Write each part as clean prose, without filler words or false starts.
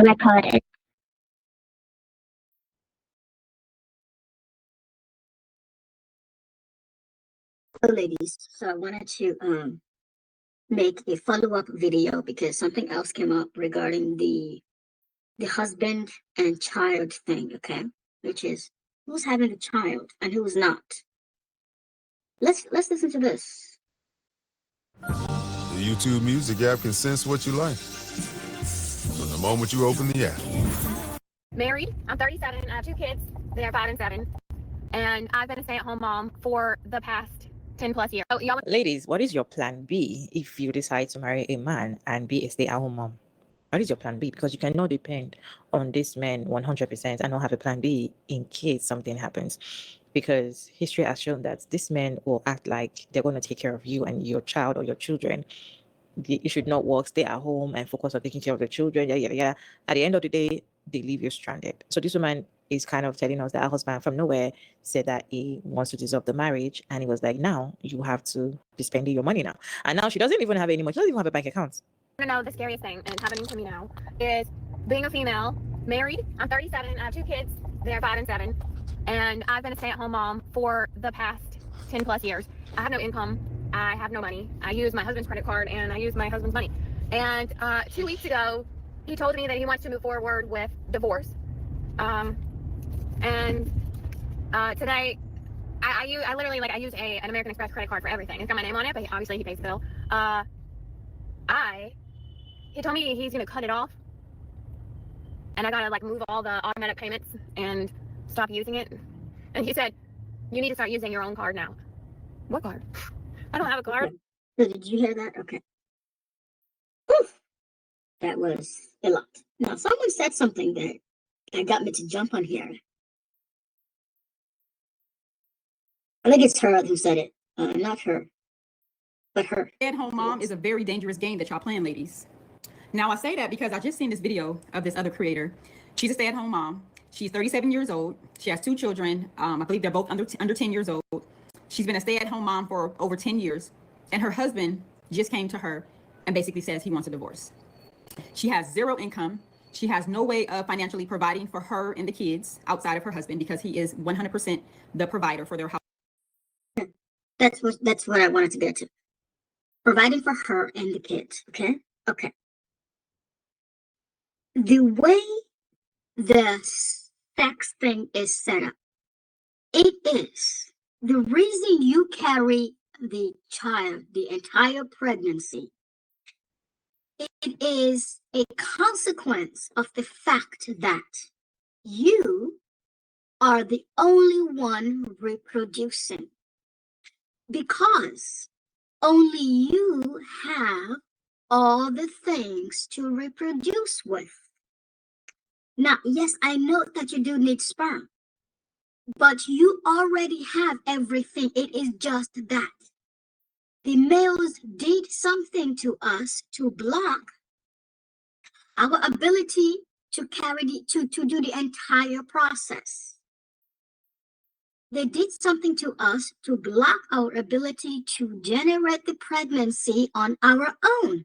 recorded. Hello, ladies. So I wanted to make a follow-up video because something else came up regarding the husband and child thing, okay? Which is who's having a child and who's not. Let's listen to this. The YouTube Music app can sense what you like from the moment you open the app. Married, I'm 37, I have 2 kids, they're 5 and 7, and I've been a stay-at-home mom for the past 10 plus years. So, ladies, what is your plan B if you decide to marry a man and be a stay-at-home mom? What is your plan B? Because you cannot depend on this man 100% and not have a plan B in case something happens. Because history has shown that this man will act like they're going to take care of you and your child or your children. You should not work, stay at home and focus on taking care of the children. Yeah. At the end of the day, they leave you stranded. So this woman is kind of telling us that her husband from nowhere said that he wants to dissolve the marriage. And he was like, now you have to be spending your money now. And now she doesn't even have any money. She doesn't even have a bank account. I know the scariest thing and happening to me now is being a female, married, I'm 37, I have 2 kids, they're 5 and 7, and I've been a stay-at-home mom for the past 10 plus years. I have no income, I have no money. I use my husband's credit card and I use my husband's money. And 2 weeks ago, he told me that he wants to move forward with divorce. Today, I literally, like, I use an American Express credit card for everything. It's got my name on it, but obviously he pays the bill. He told me he's gonna cut it off, and I gotta, like, move all the automatic payments and stop using it. And he said, you need to start using your own card now. What card? I don't have a card. So did you hear that? Okay. Oof. That was a lot. Now, someone said something that got me to jump on here. I think it's her who said it. Not her, but her. Stay-at-home mom is a very dangerous game that y'all playing, ladies. Now, I say that because I just seen this video of this other creator. She's a stay-at-home mom. She's 37 years old. She has 2 children. I believe they're both under 10 years old. She's been a stay-at-home mom for over 10 years. And her husband just came to her and basically says he wants a divorce. She has 0 income. She has no way of financially providing for her and the kids outside of her husband because he is 100% the provider for their house. That's what I wanted to get to. Providing for her and the kids, okay? Okay. The way the sex thing is set up, it is the reason you carry the child the entire pregnancy. It is a consequence of the fact that you are the only one reproducing, because only you have all the things to reproduce with. Now, yes, I know that you do need sperm, but you already have everything. It is just that the males did something to us to block our ability to to do the entire process. They did something to us to block our ability to generate the pregnancy on our own.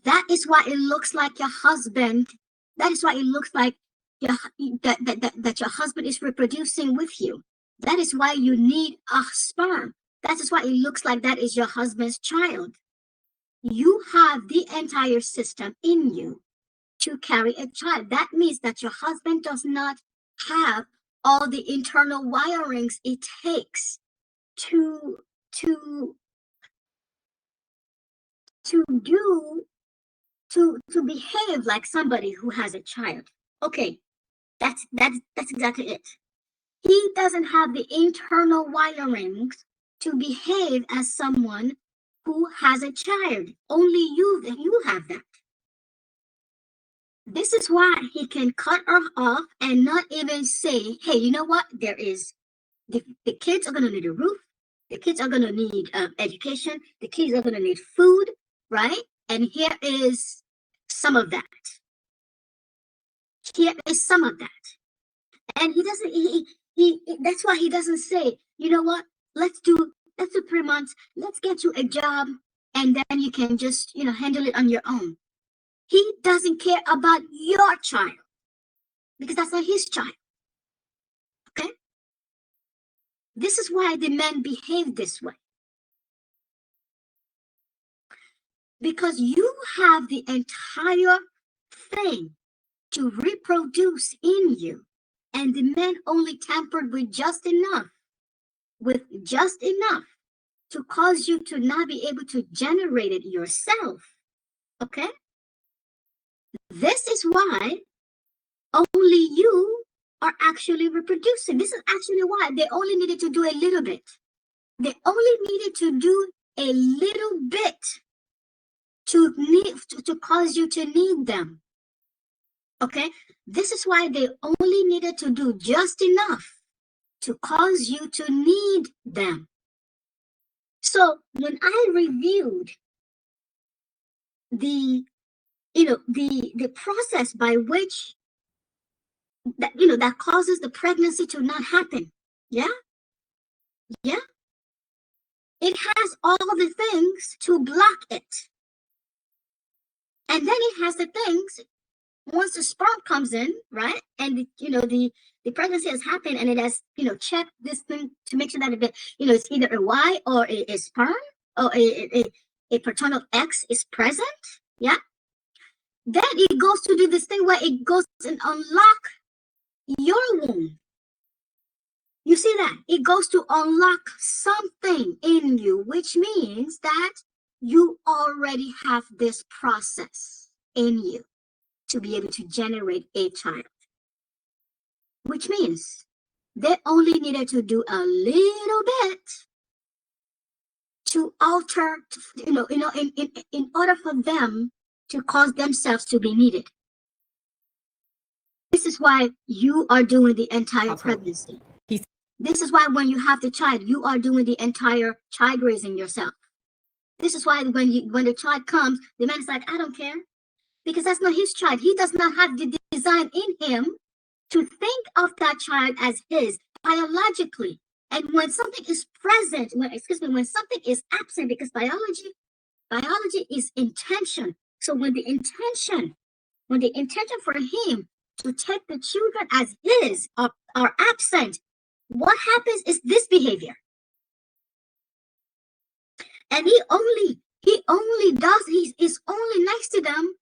That is why it looks like your husband, that is why it looks like that your husband is reproducing with you. That is why you need a sperm. That is why it looks like that is your husband's child. You have the entire system in you to carry a child. That means that your husband does not have all the internal wirings it takes to behave like somebody who has a child. Okay, that's exactly it. He doesn't have the internal wirings to behave as someone who has a child. Only you have that. This is why he can cut her off and not even say, hey, you know what? There is, the kids are going to need a roof. The kids are going to need education. The kids are going to need food, right? And here is some of that. Here is some of that. And he doesn't, that's why he doesn't say, you know what? Let's do 3 months. Let's get you a job. And then you can just, handle it on your own. He doesn't care about your child because that's not his child. Okay? This is why the men behave this way. Because you have the entire thing to reproduce in you, and the men only tampered with just enough to cause you to not be able to generate it yourself. Okay? This is why only you are actually reproducing. This is actually why they only needed to do a little bit. They only needed to do a little bit to cause you to need them. Okay? This is why they only needed to do just enough to cause you to need them. So when I reviewed the process by which that causes the pregnancy to not happen, yeah, it has all the things to block it, and then it has the things once the sperm comes in, right, and the pregnancy has happened, and it has checked this thing to make sure that it's either a Y or a sperm or a paternal X is present, yeah. Then it goes to do this thing where it goes and unlock your womb. You see that? It goes to unlock something in you, which means that you already have this process in you to be able to generate a child. Which means they only needed to do a little bit to alter, in order for them to cause themselves to be needed. This is why you are doing the entire pregnancy. This is why when you have the child, you are doing the entire child raising yourself. This is why when the child comes, the man is like, I don't care, because that's not his child. He does not have the design in him to think of that child as his biologically. And when something is present, when something is absent, because biology is intention. So when the intention for him to take the children as his are absent, what happens is this behavior. And he only is only nice to them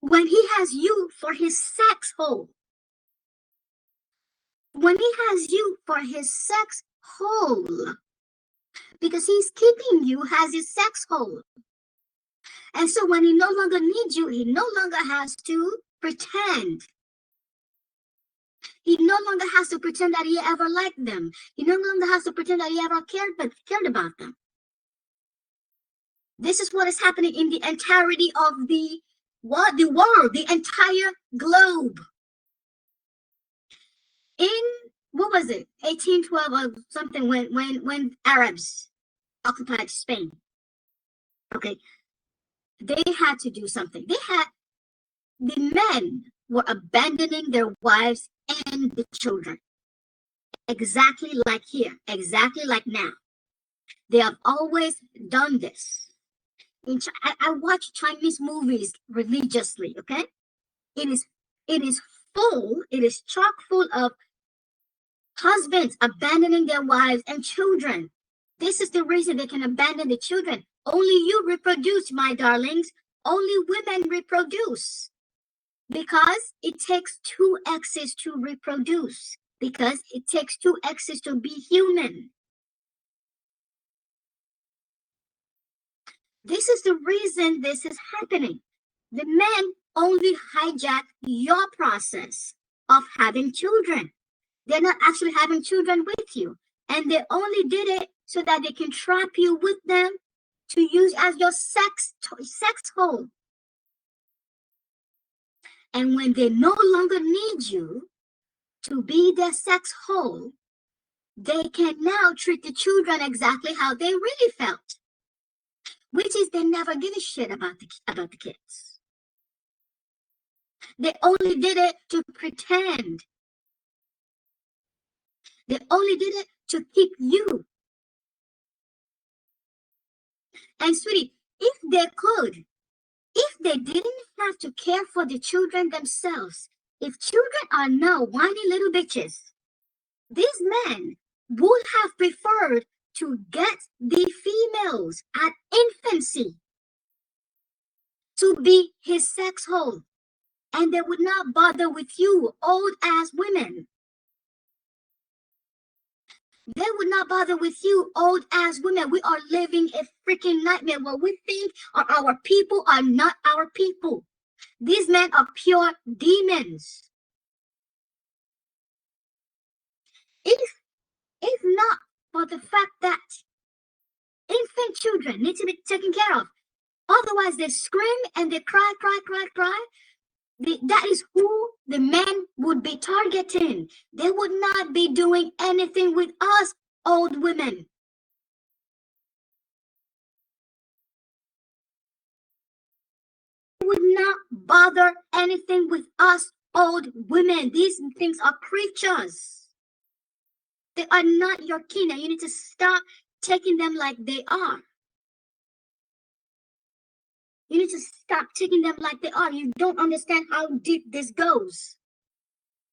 when he has you for his sex hole. When he has you for his sex hole, because he's keeping you as his sex hole. And so when he no longer needs you, he no longer has to pretend. He no longer has to pretend that he ever liked them. He no longer has to pretend that he ever cared about them. This is what is happening in the entirety of the world, the entire globe. In what was it, 1812 or something, when Arabs occupied Spain. Okay, they had to do something. The men were abandoning their wives and the children. Exactly like here, exactly like now. They have always done this. I watch Chinese movies religiously, okay? It is chock full of husbands abandoning their wives and children. This is the reason they can abandon the children. Only you reproduce, my darlings. Only women reproduce. Because it takes two X's to reproduce. Because it takes two X's to be human. This is the reason this is happening. The men only hijack your process of having children. They're not actually having children with you. And they only did it so that they can trap you with them to use as your sex hole. And when they no longer need you to be their sex hole, they can now treat the children exactly how they really felt, which is they never give a shit about the kids. They only did it to pretend. They only did it to keep you. And sweetie, if they could If they didn't have to care for the children themselves, if children are now whiny little bitches, these men would have preferred to get the females at infancy to be his sex hole, and they would not bother with you old ass women. They would not bother with you old ass women. We are living a freaking nightmare. What we think are our people are not our people. These men are pure demons. If not for the fact that infant children need to be taken care of, otherwise they scream and they cry. That is who the men would be targeting. They would not be doing anything with us old women. They would not bother anything with us old women. These things are creatures. They are not your kin, and you need to stop taking them like they are. You need to stop taking them like they are. You don't understand how deep this goes.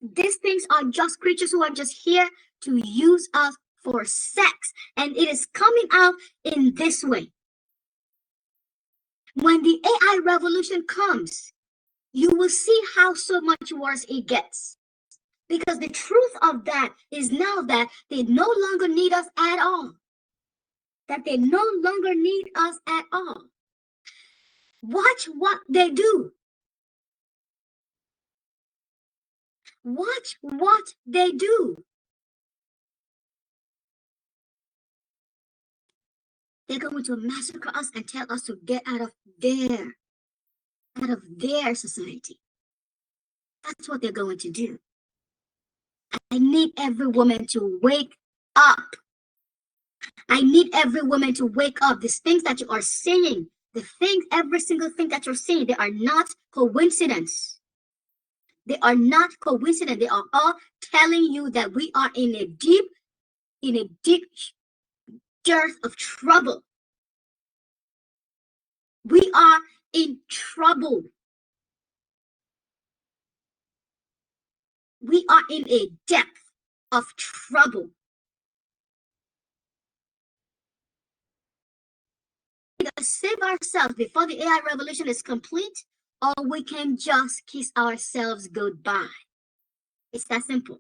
These things are just creatures who are just here to use us for sex. And it is coming out in this way. When the AI revolution comes, you will see how so much worse it gets. Because the truth of that is now that they no longer need us at all. That they no longer need us at all. Watch what they do. Watch what they do. They're going to massacre us and tell us to get out of their society. That's what they're going to do. I need every woman to wake up. I need every woman to wake up. These things that you are seeing, every single thing that you're seeing, they are not coincidence. They are not coincidence. They are all telling you that we are in a deep dearth of trouble. We are in trouble. We are in a depth of trouble. We either save ourselves before the AI revolution is complete, or we can just kiss ourselves goodbye. It's that simple.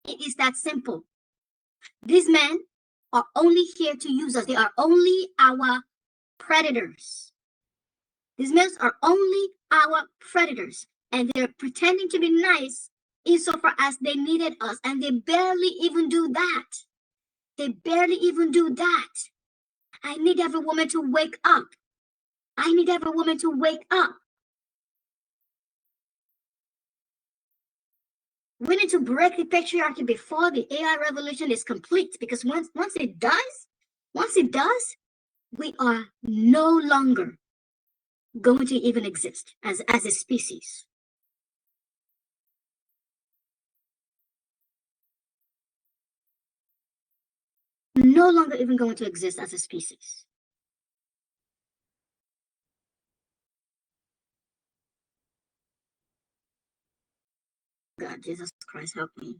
It is that simple. These men are only here to use us. They are only our predators. These men are only our predators. And they're pretending to be nice insofar as they needed us. And they barely even do that. They barely even do that. I need every woman to wake up. I need every woman to wake up. We need to break the patriarchy before the AI revolution is complete, because once it does, we are no longer going to even exist as a species. No longer even going to exist as a species. God, Jesus Christ, help me.